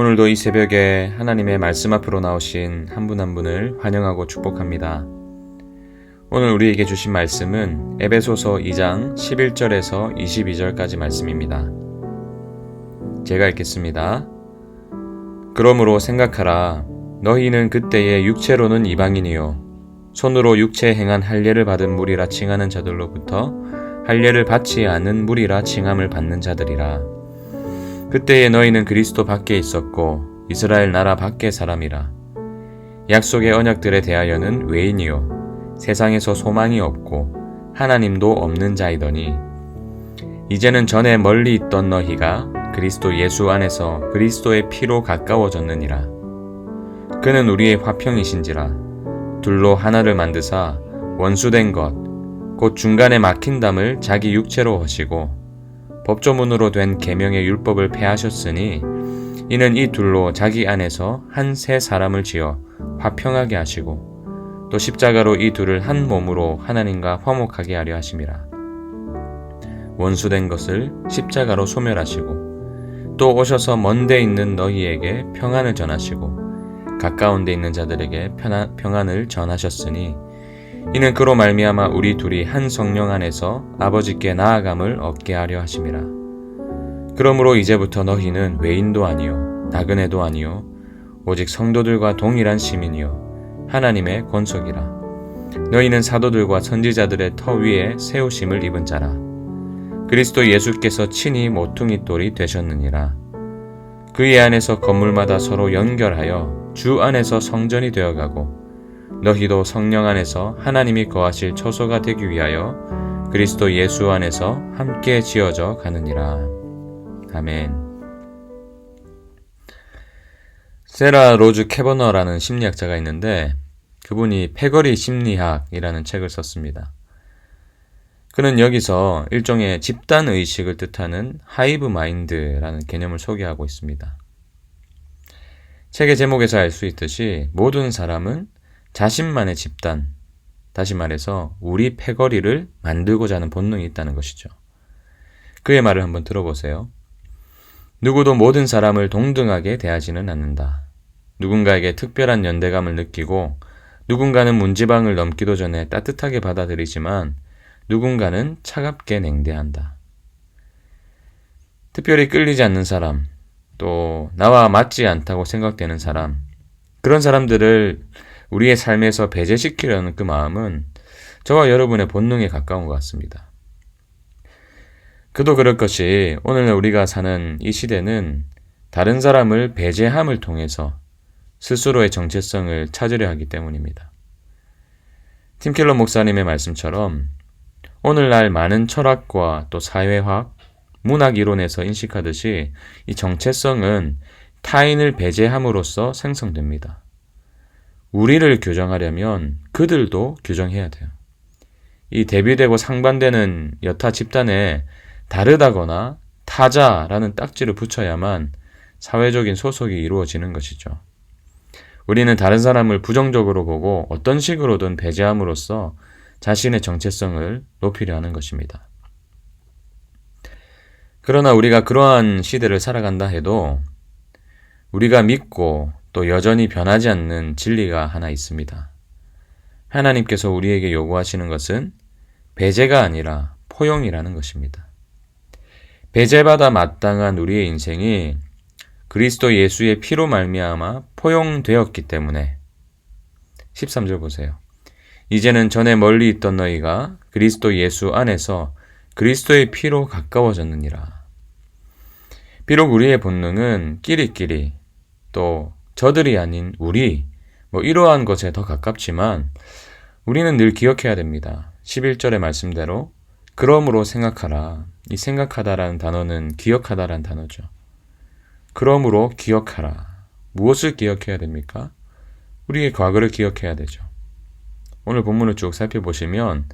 오늘도 이 새벽에 하나님의 말씀 앞으로 나오신 한 분 한 분을 환영하고 축복합니다. 오늘 우리에게 주신 말씀은 에베소서 2장 11절에서 22절까지 말씀입니다. 제가 읽겠습니다. 그러므로 생각하라. 너희는 그때에 육체로는 이방인이요 손으로 육체에 행한 할례를 받은 무리라 칭하는 자들로부터 할례를 받지 않은 무리라 칭함을 받는 자들이라. 그때에 너희는 그리스도 밖에 있었고 이스라엘 나라 밖의 사람이라. 약속의 언약들에 대하여는 외인이요 세상에서 소망이 없고 하나님도 없는 자이더니 이제는 전에 멀리 있던 너희가 그리스도 예수 안에서 그리스도의 피로 가까워졌느니라. 그는 우리의 화평이신지라 둘로 하나를 만드사 원수된 것 곧 중간에 막힌 담을 자기 육체로 하시고 법조문으로 된 계명의 율법을 폐하셨으니 이는 이 둘로 자기 안에서 한 새 사람을 지어 화평하게 하시고 또 십자가로 이 둘을 한 몸으로 하나님과 화목하게 하려 하심이라. 원수된 것을 십자가로 소멸하시고 또 오셔서 먼 데 있는 너희에게 평안을 전하시고 가까운 데 있는 자들에게 평안을 전하셨으니 이는 그로 말미암아 우리 둘이 한 성령 안에서 아버지께 나아감을 얻게 하려 하심이라. 그러므로 이제부터 너희는 외인도 아니요 나그네도 아니요 오직 성도들과 동일한 시민이요 하나님의 권속이라. 너희는 사도들과 선지자들의 터 위에 세우심을 입은 자라. 그리스도 예수께서 친히 모퉁이 돌이 되셨느니라. 그의 안에서 건물마다 서로 연결하여 주 안에서 성전이 되어가고 너희도 성령 안에서 하나님이 거하실 처소가 되기 위하여 그리스도 예수 안에서 함께 지어져 가느니라. 아멘. 세라 로즈 캐버너라는 심리학자가 있는데 그분이 패거리 심리학이라는 책을 썼습니다. 그는 여기서 일종의 집단의식을 뜻하는 하이브 마인드라는 개념을 소개하고 있습니다. 책의 제목에서 알 수 있듯이 모든 사람은 자신만의 집단, 다시 말해서 우리 패거리를 만들고자 하는 본능이 있다는 것이죠. 그의 말을 한번 들어보세요. 누구도 모든 사람을 동등하게 대하지는 않는다. 누군가에게 특별한 연대감을 느끼고 누군가는 문지방을 넘기도 전에 따뜻하게 받아들이지만 누군가는 차갑게 냉대한다. 특별히 끌리지 않는 사람, 또 나와 맞지 않다고 생각되는 사람, 그런 사람들을 우리의 삶에서 배제시키려는 그 마음은 저와 여러분의 본능에 가까운 것 같습니다. 그도 그럴 것이 오늘날 우리가 사는 이 시대는 다른 사람을 배제함을 통해서 스스로의 정체성을 찾으려 하기 때문입니다. 팀 켈러 목사님의 말씀처럼 오늘날 많은 철학과 또 사회학, 문학 이론에서 인식하듯이 이 정체성은 타인을 배제함으로써 생성됩니다. 우리를 규정하려면 그들도 규정해야 돼요. 이 대비되고 상반되는 여타 집단에 다르다거나 타자라는 딱지를 붙여야만 사회적인 소속이 이루어지는 것이죠. 우리는 다른 사람을 부정적으로 보고 어떤 식으로든 배제함으로써 자신의 정체성을 높이려 하는 것입니다. 그러나 우리가 그러한 시대를 살아간다 해도 우리가 믿고 또 여전히 변하지 않는 진리가 하나 있습니다. 하나님께서 우리에게 요구하시는 것은 배제가 아니라 포용이라는 것입니다. 배제받아 마땅한 우리의 인생이 그리스도 예수의 피로 말미암아 포용되었기 때문에 13절 보세요. 이제는 전에 멀리 있던 너희가 그리스도 예수 안에서 그리스도의 피로 가까워졌느니라. 비록 우리의 본능은 끼리끼리 또 저들이 아닌 우리 이러한 것에 더 가깝지만 우리는 늘 기억해야 됩니다. 11절의 말씀대로 그러므로 생각하라. 이 생각하다라는 단어는 기억하다라는 단어죠. 그러므로 기억하라. 무엇을 기억해야 됩니까? 우리의 과거를 기억해야 되죠. 오늘 본문을 쭉 살펴보시면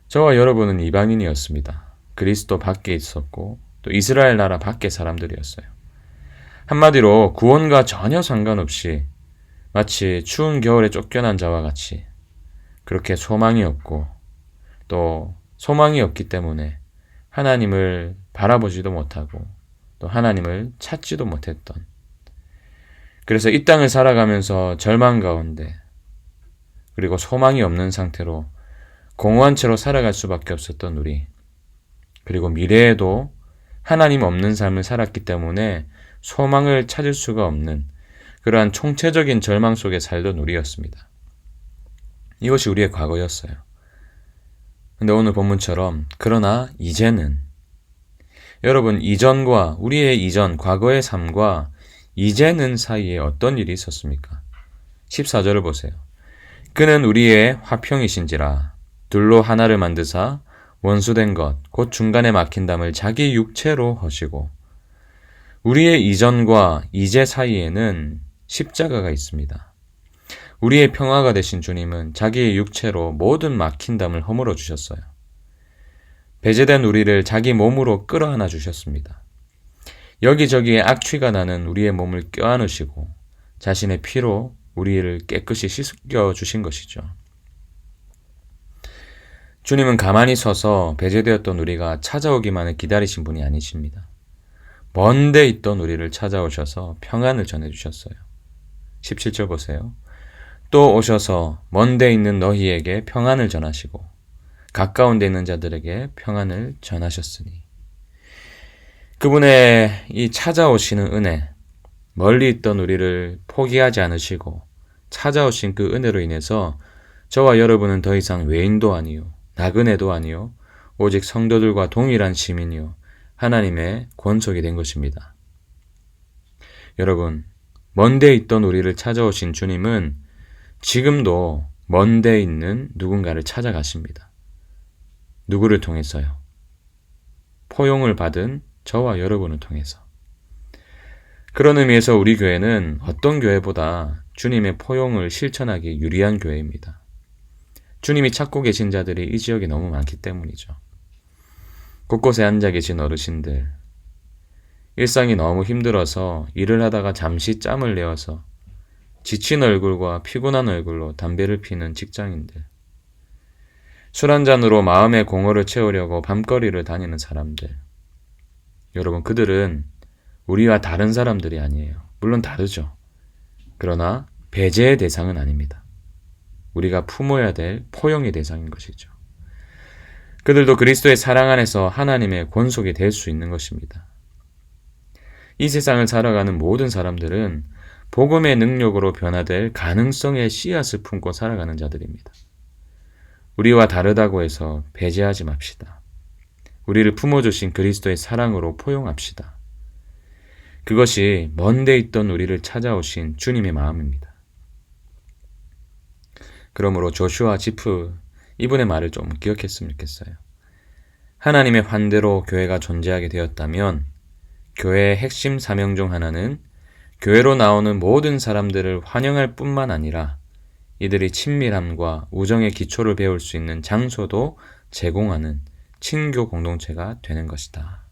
저와 여러분은 이방인이었습니다. 그리스도 밖에 있었고 또 이스라엘 나라 밖의 사람들이었어요. 한마디로 구원과 전혀 상관없이 마치 추운 겨울에 쫓겨난 자와 같이 그렇게 소망이 없고 또 소망이 없기 때문에 하나님을 바라보지도 못하고 또 하나님을 찾지도 못했던 그래서 이 땅을 살아가면서 절망 가운데 그리고 소망이 없는 상태로 공허한 채로 살아갈 수밖에 없었던 우리, 그리고 미래에도 하나님 없는 삶을 살았기 때문에 소망을 찾을 수가 없는 그러한 총체적인 절망 속에 살던 우리였습니다. 이것이 우리의 과거였어요. 근데 오늘 본문처럼 그러나 이제는, 여러분, 이전과 우리의 이전 과거의 삶과 이제는 사이에 어떤 일이 있었습니까? 14절을 보세요. 그는 우리의 화평이신지라 둘로 하나를 만드사 원수된 것 곧 중간에 막힌 담을 자기 육체로 허시고. 우리의 이전과 이제 사이에는 십자가가 있습니다. 우리의 평화가 되신 주님은 자기의 육체로 모든 막힌 담을 허물어 주셨어요. 배제된 우리를 자기 몸으로 끌어안아 주셨습니다. 여기저기에 악취가 나는 우리의 몸을 껴안으시고 자신의 피로 우리를 깨끗이 씻겨 주신 것이죠. 주님은 가만히 서서 배제되었던 우리가 찾아오기만을 기다리신 분이 아니십니다. 먼 데 있던 우리를 찾아오셔서 평안을 전해주셨어요. 17절 보세요. 또 오셔서 먼 데 있는 너희에게 평안을 전하시고 가까운 데 있는 자들에게 평안을 전하셨으니. 그분의 이 찾아오시는 은혜, 멀리 있던 우리를 포기하지 않으시고 찾아오신 그 은혜로 인해서 저와 여러분은 더 이상 외인도 아니요 나그네도 아니요 오직 성도들과 동일한 시민이요 하나님의 권속이 된 것입니다. 여러분, 먼 데 있던 우리를 찾아오신 주님은 지금도 먼 데 있는 누군가를 찾아가십니다. 누구를 통해서요? 포용을 받은 저와 여러분을 통해서. 그런 의미에서 우리 교회는 어떤 교회보다 주님의 포용을 실천하기 유리한 교회입니다. 주님이 찾고 계신 자들이 이 지역에 너무 많기 때문이죠. 곳곳에 앉아 계신 어르신들, 일상이 너무 힘들어서 일을 하다가 잠시 짬을 내어서 지친 얼굴과 피곤한 얼굴로 담배를 피는 직장인들, 술 한 잔으로 마음의 공허를 채우려고 밤거리를 다니는 사람들. 여러분, 그들은 우리와 다른 사람들이 아니에요. 물론 다르죠. 그러나 배제의 대상은 아닙니다. 우리가 품어야 될 포용의 대상인 것이죠. 그들도 그리스도의 사랑 안에서 하나님의 권속이 될 수 있는 것입니다. 이 세상을 살아가는 모든 사람들은 복음의 능력으로 변화될 가능성의 씨앗을 품고 살아가는 자들입니다. 우리와 다르다고 해서 배제하지 맙시다. 우리를 품어주신 그리스도의 사랑으로 포용합시다. 그것이 먼 데 있던 우리를 찾아오신 주님의 마음입니다. 그러므로 조슈아 지프 이분의 말을 좀 기억했으면 좋겠어요. 하나님의 환대로 교회가 존재하게 되었다면 교회의 핵심 사명 중 하나는 교회로 나오는 모든 사람들을 환영할 뿐만 아니라 이들이 친밀함과 우정의 기초를 배울 수 있는 장소도 제공하는 친교 공동체가 되는 것이다.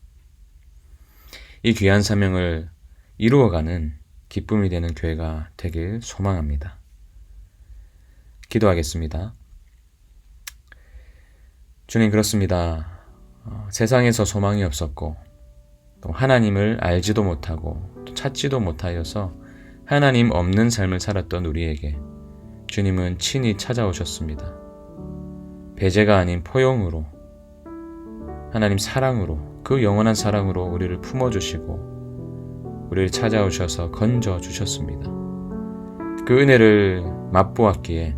이 귀한 사명을 이루어가는 기쁨이 되는 교회가 되길 소망합니다. 기도하겠습니다. 주님, 그렇습니다. 세상에서 소망이 없었고 또 하나님을 알지도 못하고 또 찾지도 못하여서 하나님 없는 삶을 살았던 우리에게 주님은 친히 찾아오셨습니다. 배제가 아닌 포용으로, 하나님 사랑으로, 그 영원한 사랑으로 우리를 품어주시고 우리를 찾아오셔서 건져주셨습니다. 그 은혜를 맛보았기에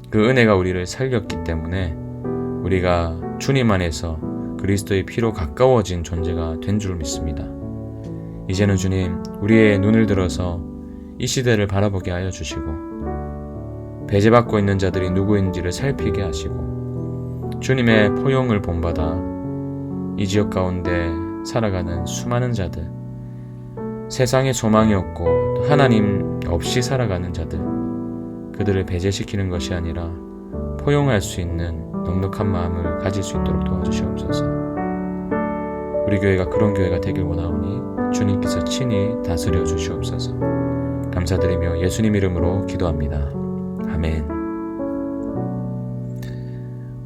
그 은혜가 우리를 살렸기 때문에 우리가 주님 안에서 그리스도의 피로 가까워진 존재가 된 줄 믿습니다. 이제는 주님, 우리의 눈을 들어서 이 시대를 바라보게 하여 주시고 배제받고 있는 자들이 누구인지를 살피게 하시고 주님의 포용을 본받아 이 지역 가운데 살아가는 수많은 자들, 세상에 소망이 없고 또 하나님 없이 살아가는 자들, 그들을 배제시키는 것이 아니라 포용할 수 있는 넉넉한 마음을 가질 수 있도록 도와주시옵소서. 우리 교회가 그런 교회가 되길 원하오니 주님께서 친히 다스려 주시옵소서. 감사드리며 예수님 이름으로 기도합니다. 아멘.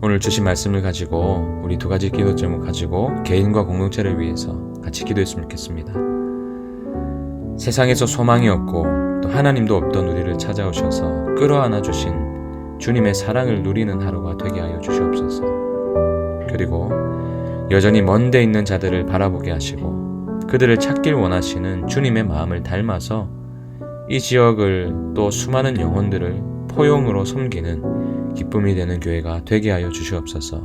오늘 주신 말씀을 가지고 우리 두 가지 기도 제목 가지고 개인과 공동체를 위해서 같이 기도했으면 좋겠습니다. 세상에서 소망이 없고 또 하나님도 없던 우리를 찾아오셔서 끌어안아 주신 주님의 사랑을 누리는 하루가 되게 하여 주시옵소서. 그리고 여전히 먼 데 있는 자들을 바라보게 하시고 그들을 찾길 원하시는 주님의 마음을 닮아서 이 지역을 또 수많은 영혼들을 포용으로 섬기는 기쁨이 되는 교회가 되게 하여 주시옵소서.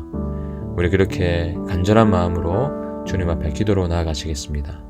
우리 그렇게 간절한 마음으로 주님 앞에 기도로 나아가시겠습니다.